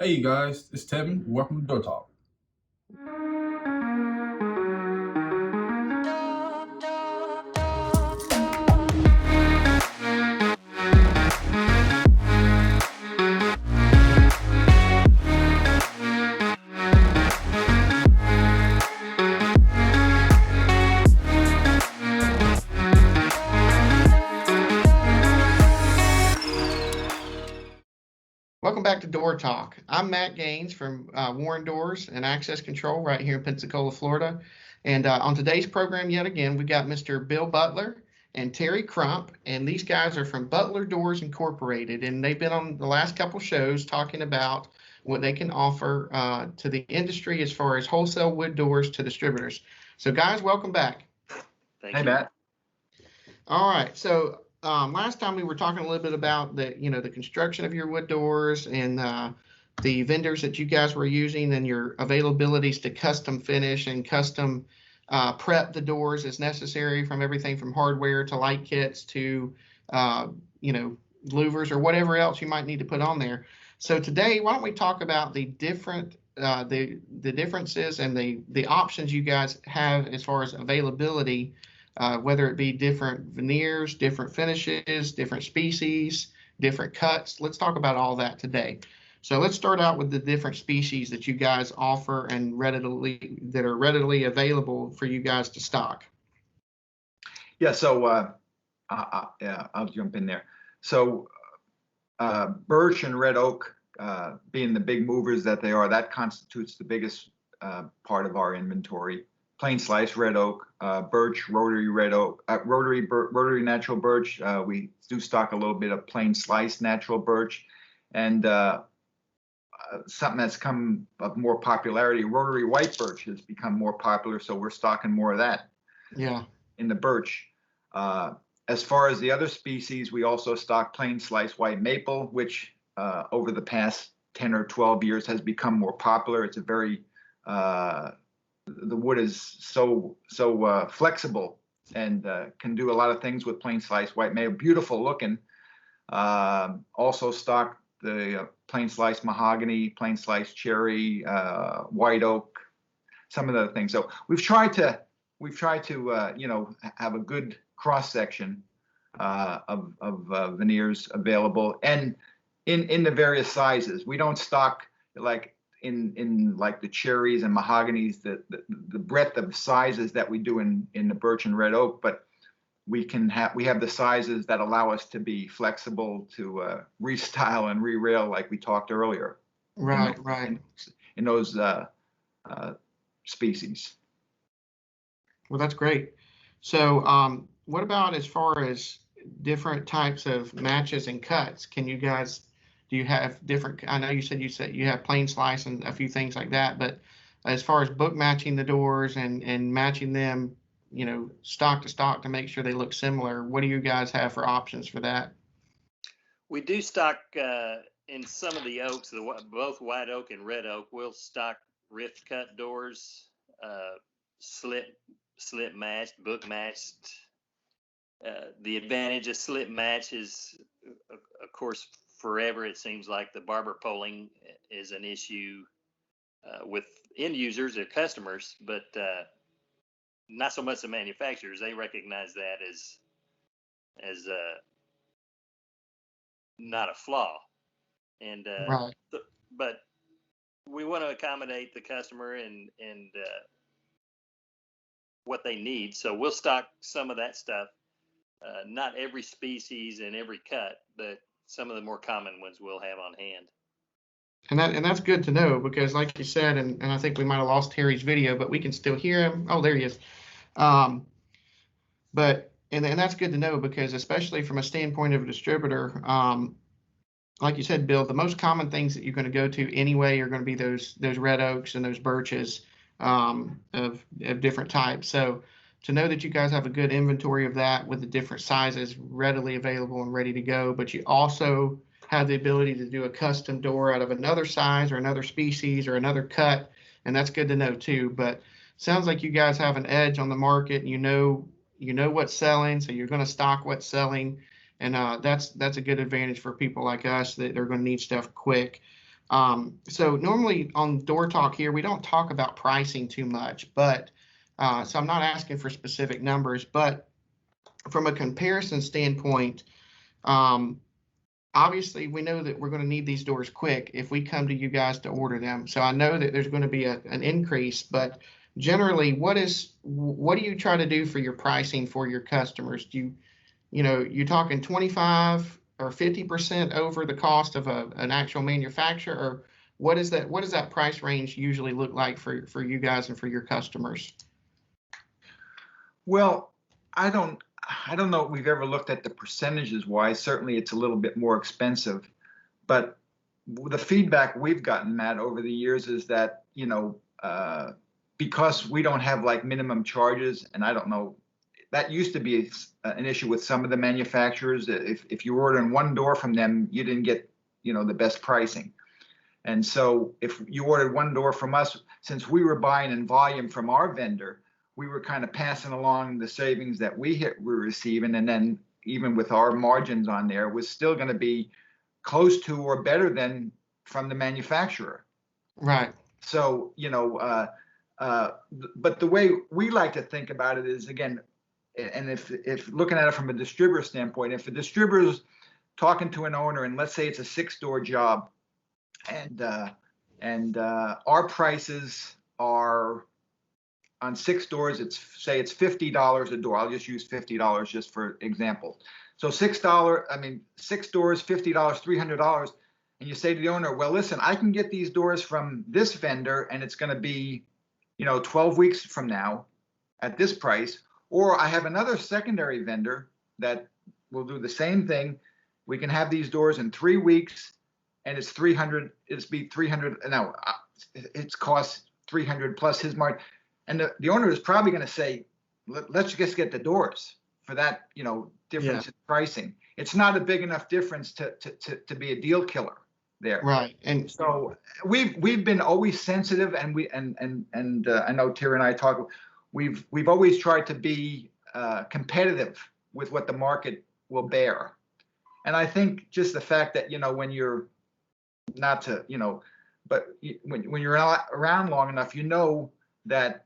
Hey you guys, it's Tevin. Welcome to Door Talk. Welcome back to Door Talk. I'm Matt Gaines from Warren Doors and Access Control right here in Pensacola, Florida. And on today's program, yet again, we got Mr. Bill Butler and Terry Crump, and these guys are from Butler Doors Incorporated, and they've been on the last couple shows talking about what they can offer to the industry as far as wholesale wood doors to distributors. So, guys, welcome back. Thank Hey, you. Matt. All right, so last time we were talking a little bit about the construction of your wood doors and the vendors that you guys were using and your availabilities to custom finish and custom prep the doors as necessary, from everything from hardware to light kits to louvers or whatever else you might need to put on there. So today, why don't we talk about the differences and the options you guys have as far as availability, whether it be different veneers, different finishes, different species, different cuts. Let's talk about all that today. So let's start out with the different species that you guys offer and that are readily available for you guys to stock. Yeah, so I'll jump in there. So birch and red oak, being the big movers that they are, that constitutes the biggest part of our inventory. Plain slice red oak, birch, rotary red oak, rotary natural birch. We do stock a little bit of plain slice natural birch, and something that's come of more popularity, rotary white birch has become more popular, so we're stocking more of that. Yeah. In the birch. As far as the other species, we also stock plain slice white maple, which over the past 10 or 12 years has become more popular. It's a very the wood is so flexible and can do a lot of things with plain slice white maple. Beautiful looking. Also stock the plain slice mahogany, plain slice cherry, white oak, some of the other things. So we've tried to have a good cross section of veneers available, and in the various sizes. We don't stock like in like the cherries and mahoganies, the breadth of sizes that we do in the birch and red oak, but we have the sizes that allow us to be flexible to restyle and re-rail like we talked earlier. Right. In those species. Well, that's great. So what about as far as different types of matches and cuts? Do you have different? I know you said you have plain slice and a few things like that, but as far as book matching the doors and matching them, stock to stock to make sure they look similar, what do you guys have for options for that? We do stock in some of the oaks, both white oak and red oak. We'll stock rift cut doors, slip matched, book matched. The advantage of slip match is, of course, forever it seems like the barber polling is an issue with end users or customers, but not so much the manufacturers. They recognize that as not a flaw, and Right. but we want to accommodate the customer and what they need. So we'll stock some of that stuff. Not every species and every cut, but some of the more common ones we'll have on hand. And that's good to know, because like you said, and I think we might have lost Terry's video, but we can still hear him. Oh, there he is. But that's good to know, because especially from a standpoint of a distributor, like you said, Bill, the most common things that you're going to go to anyway are going to be those red oaks and those birches of different types. So to know that you guys have a good inventory of that with the different sizes readily available and ready to go, but you also have the ability to do a custom door out of another size or another species or another cut, and that's good to know too. But sounds like you guys have an edge on the market, and you know what's selling, so you're going to stock what's selling, and that's a good advantage for people like us that are going to need stuff quick. So normally on Door Talk here, we don't talk about pricing too much, but so I'm not asking for specific numbers, but from a comparison standpoint, obviously we know that we're going to need these doors quick if we come to you guys to order them. So I know that there's going to be an increase, but generally, what do you try to do for your pricing for your customers? Do you talking 25 or 50% over the cost of an actual manufacturer, or what does that price range usually look like for you guys and for your customers? Well, I don't know if we've ever looked at the percentages wise. Certainly it's a little bit more expensive, but the feedback we've gotten, Matt, over the years is that, because we don't have like minimum charges, and I don't know, that used to be an issue with some of the manufacturers. If you were ordering one door from them, you didn't get, the best pricing. And so if you ordered one door from us, since we were buying in volume from our vendor, we were kind of passing along the savings that we're receiving. And then even with our margins on there, was still going to be close to or better than from the manufacturer. Right. So, but the way we like to think about it is, again, and if looking at it from a distributor standpoint, if a distributor's talking to an owner, and let's say it's a 6-door job, and our prices are on 6 doors, it's $50 a door. I'll just use $50 just for example. So $6 doors, $50, $300, and you say to the owner, well, listen, I can get these doors from this vendor, and it's going to be, 12 weeks from now at this price. Or I have another secondary vendor that will do the same thing. We can have these doors in 3 weeks, and it's 300. It's be 300. Now it's cost 300 plus his margin, and the owner is probably going to say, let's just get the doors for that, difference in pricing. It's not a big enough difference to be a deal killer there. Right. And so we've been always sensitive, and I know Terry and I talk. We've always tried to be competitive with what the market will bear. And I think just the fact that, when you're not to, but when you're around long enough, that,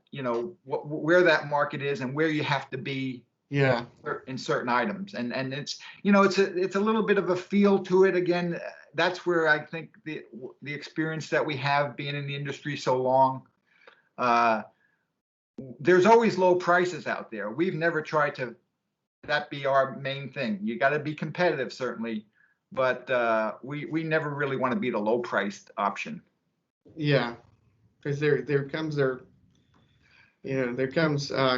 where that market is and where you have to be in certain items. And it's, it's a little bit of a feel to it. Again, that's where I think the experience that we have being in the industry so long, there's always low prices out there. We've never tried to that be our main thing. You got to be competitive, certainly, but we never really want to be the low priced option. Yeah, because there comes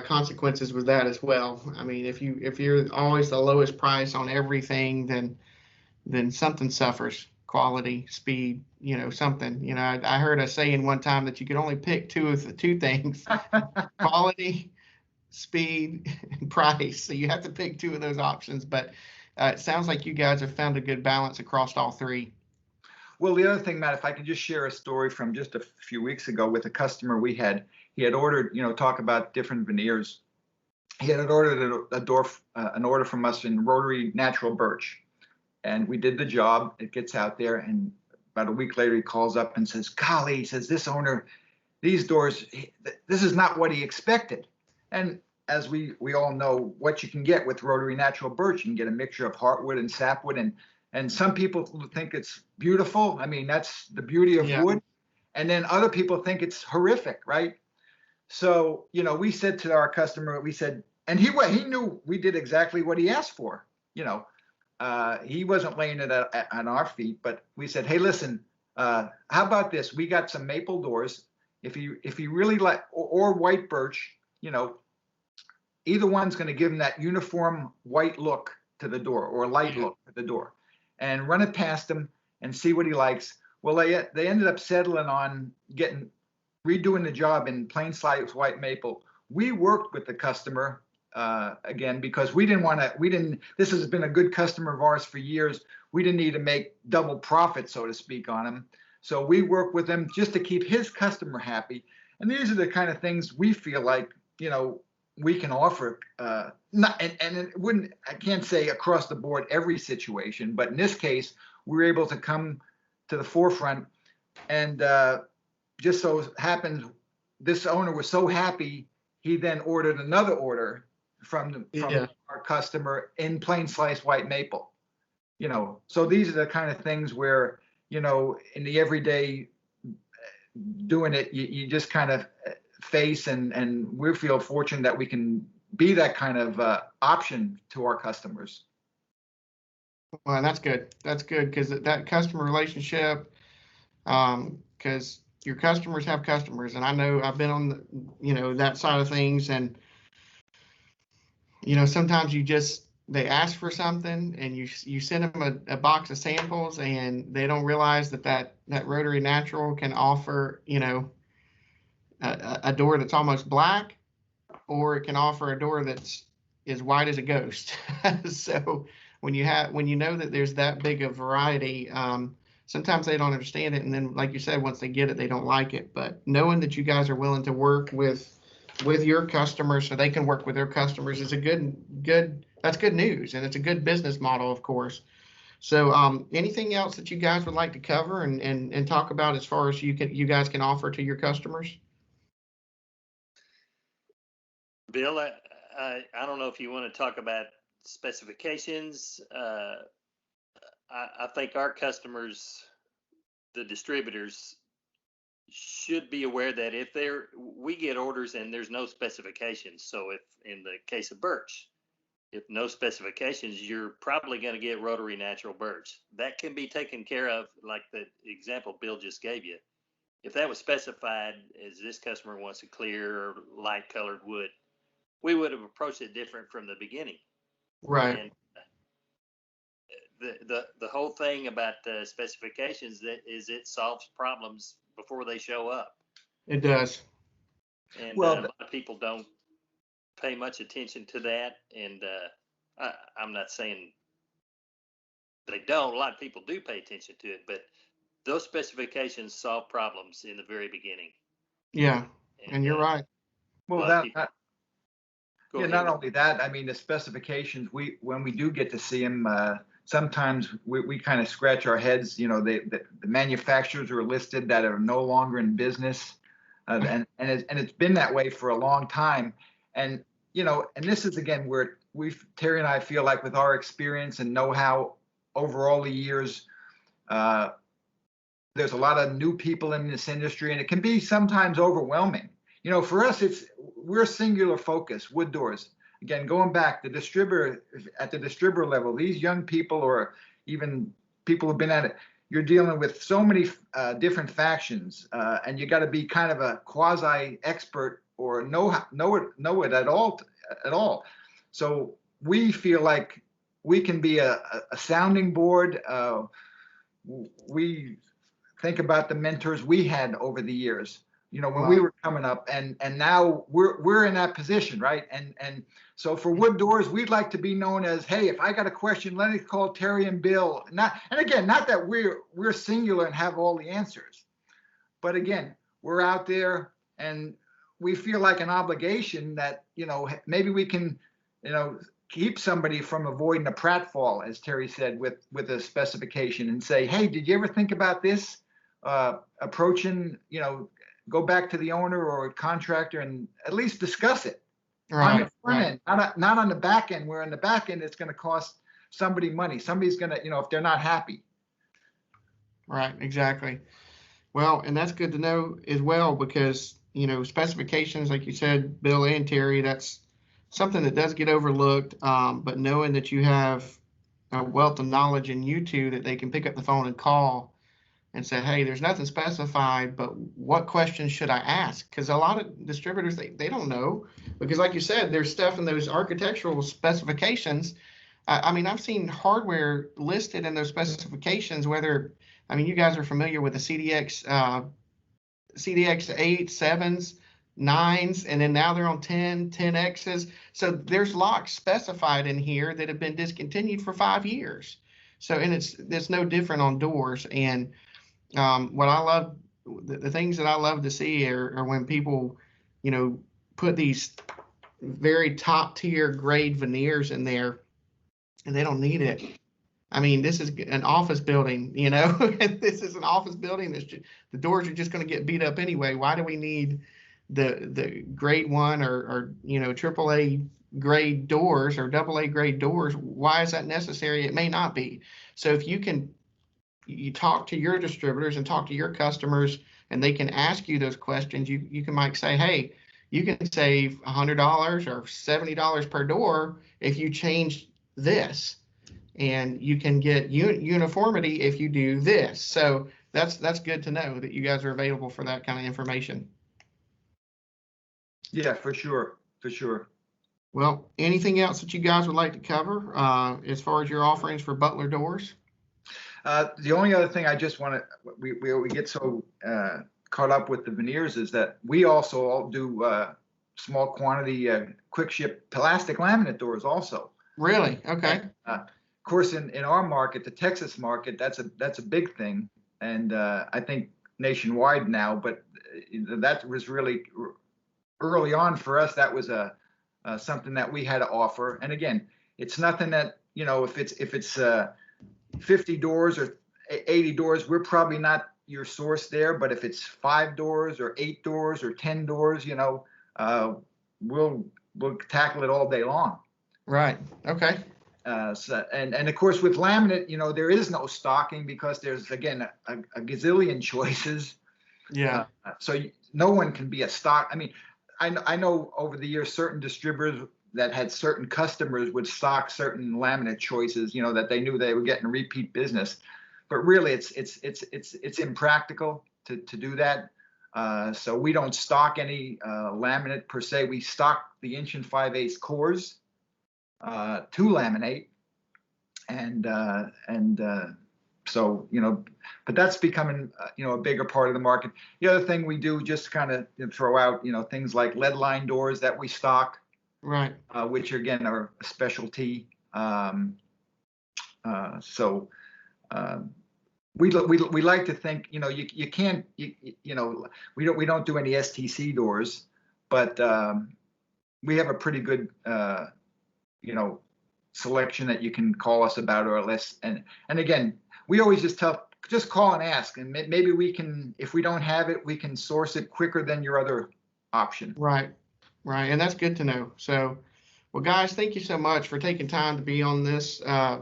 consequences with that as well. I mean, if you're always the lowest price on everything, then something suffers. Quality, speed, something. I heard a saying one time that you could only pick two things: quality, speed, and price. So you have to pick 2 of those options. But it sounds like you guys have found a good balance across all 3. Well, the other thing, Matt, if I could just share a story from just a few weeks ago with a customer we had. He had ordered, talk about different veneers. He had ordered an order from us in rotary natural birch. And we did the job. It gets out there, and about a week later, he calls up and says, golly, he says, this owner, these doors, this is not what he expected. And as we all know, what you can get with rotary natural birch, you can get a mixture of heartwood and sapwood. And some people think it's beautiful. I mean, that's the beauty of wood. And then other people think it's horrific, right? So, we said to our customer, we said, and he knew we did exactly what he asked for, he wasn't laying it on our feet, but we said, hey, listen, how about this? We got some maple doors. If you really like, or white birch, either one's going to give him that uniform white look to the door or light look to the door, and run it past him and see what he likes. Well, they ended up settling on redoing the job in plain slice white maple. We worked with the customer again, because this has been a good customer of ours for years. We didn't need to make double profit, so to speak, on him. So we work with him just to keep his customer happy. And these are the kind of things we feel like, we can offer. And it wouldn't, I can't say across the board every situation, but in this case, we were able to come to the forefront And just so happens, this owner was so happy, he then ordered another order from our customer in plain sliced white maple. So these are the kind of things where, in the everyday doing it, you just kind of face, and we feel fortunate that we can be that kind of option to our customers. Well, that's good. That's good, because that customer relationship, because your customers have customers, and I know I've been on the, that side of things, and sometimes they ask for something, and you send them a box of samples, and they don't realize that Rotary Natural can offer, a door that's almost black, or it can offer a door that's as white as a ghost. So when you know that there's that big of variety, sometimes they don't understand it, and then, like you said, once they get it, they don't like it. But knowing that you guys are willing to work with your customers so they can work with their customers is that's good news, and it's a good business model, of course. So anything else that you guys would like to cover and talk about as far as you guys can offer to your customers? Bill, I don't know if you want to talk about specifications. I think our customers, the distributors, should be aware that if we get orders and there's no specifications. So if in the case of birch, if no specifications, you're probably going to get Rotary Natural birch. That can be taken care of, like the example Bill just gave you. If that was specified as this customer wants a clear or light colored wood, we would have approached it different from the beginning. Right. And the whole thing about the specifications is it solves problems before they show up. It does. And a lot of people don't pay much attention to that. And I'm not saying they don't. A lot of people do pay attention to it, but those specifications solve problems in the very beginning. Yeah, and you're right. Well, not only that, I mean, the specifications, when we do get to see them, sometimes we kind of scratch our heads. The manufacturers are listed that are no longer in business, and it's been that way for a long time. And and this is again where Terry and I feel like, with our experience and know-how over all the years, there's a lot of new people in this industry, and it can be sometimes overwhelming. For us, we're singular focus, wood doors. Again, going back, at the distributor level, these young people, or even people who've been at it, you're dealing with so many different factions, and you got to be kind of a quasi expert or know it at all. So we feel like we can be a sounding board. We think about the mentors we had over the years. When we were coming up, and now we're in that position, right? And so for wood doors, we'd like to be known as, hey, if I got a question, let me call Terry and Bill. Not that we're singular and have all the answers, but again, we're out there, and we feel like an obligation that maybe we can keep somebody from avoiding a pratfall, as Terry said, with a specification, and say, hey, did you ever think about this? Approaching, go back to the owner or contractor and at least discuss it on the front end, not on the back end, where on the back end it's going to cost somebody money. Somebody's going to, if they're not happy. Right, exactly. Well, and that's good to know as well, because, specifications, like you said, Bill and Terry, that's something that does get overlooked. But knowing that you have a wealth of knowledge in you two, that they can pick up the phone and call and say, hey, there's nothing specified, but what questions should I ask? Because a lot of distributors, they don't know, because like you said, there's stuff in those architectural specifications. I mean, I've seen hardware listed in those specifications, you guys are familiar with the CDX 8, 7s, 9s, and then now they're on 10Xs. So there's locks specified in here that have been discontinued for 5 years. So, and it's no different on doors. And what I love, the things that I love to see are when people, put these very top tier grade veneers in there, and they don't need it. I mean, this is an office building, you know, and this is an office building. The doors are just going to get beat up anyway. Why do we need the grade 1 or you know, AAA grade doors or AA grade doors? Why is that necessary? It may not be. So if you talk to your distributors and talk to your customers, and they can ask you those questions, you can might say, hey, you can save $100 or $70 per door if you change this. And you can get uniformity if you do this. So that's good to know that you guys are available for that kind of information. Yeah, for sure. Well, anything else that you guys would like to cover as far as your offerings for Butler Doors? The only other thing I just want to, we get so caught up with the veneers is that we also all do small quantity quick ship plastic laminate doors also. Really? Okay. Of course, in our market, the Texas market, that's a big thing, and I think nationwide now. But that was really early on for us. That was something that we had to offer. And again, it's nothing that, you know, if it's 50 doors or 80 doors, we're probably not your source there. But if it's 5 doors or 8 doors or 10 doors, you know, we'll tackle it all day long. Right. Okay. So, and of course with laminate, you know, there is no stocking because there's, again, a gazillion choices. Yeah. So no one can be a stock. I mean, I know over the years certain distributors that had certain customers would stock certain laminate choices, you know, that they knew they were getting repeat business. But really, it's impractical to do that. So we don't stock any laminate per se. We stock the 1 5/8 cores to laminate, and so, you know, but that's becoming you know, a bigger part of the market. The other thing we do, just kind of throw out, you know, things like lead line doors that we stock, right, which again are a specialty. We like to think, you know, you can't, you know, we don't do any STC doors, but we have a pretty good you know, selection that you can call us about or less. And again, we always just call and ask, and maybe we can, if we don't have it, we can source it quicker than your other option. Right. And that's good to know. So, well, guys, thank you so much for taking time to be on this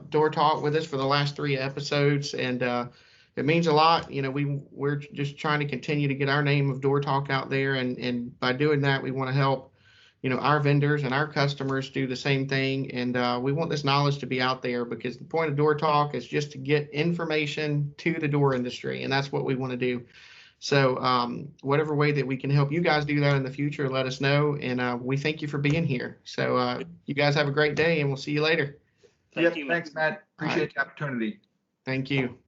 Door Talk with us for the last 3 episodes. And it means a lot. You know, we're just trying to continue to get our name of Door Talk out there. And by doing that, we want to help, you know, our vendors and our customers do the same thing. And we want this knowledge to be out there, because the point of Door Talk is just to get information to the door industry. And that's what we want to do. So whatever way that we can help you guys do that in the future, let us know. And we thank you for being here. So you guys have a great day, and we'll see you later. Thank you. Thanks, Matt. Appreciate the opportunity. Thank you.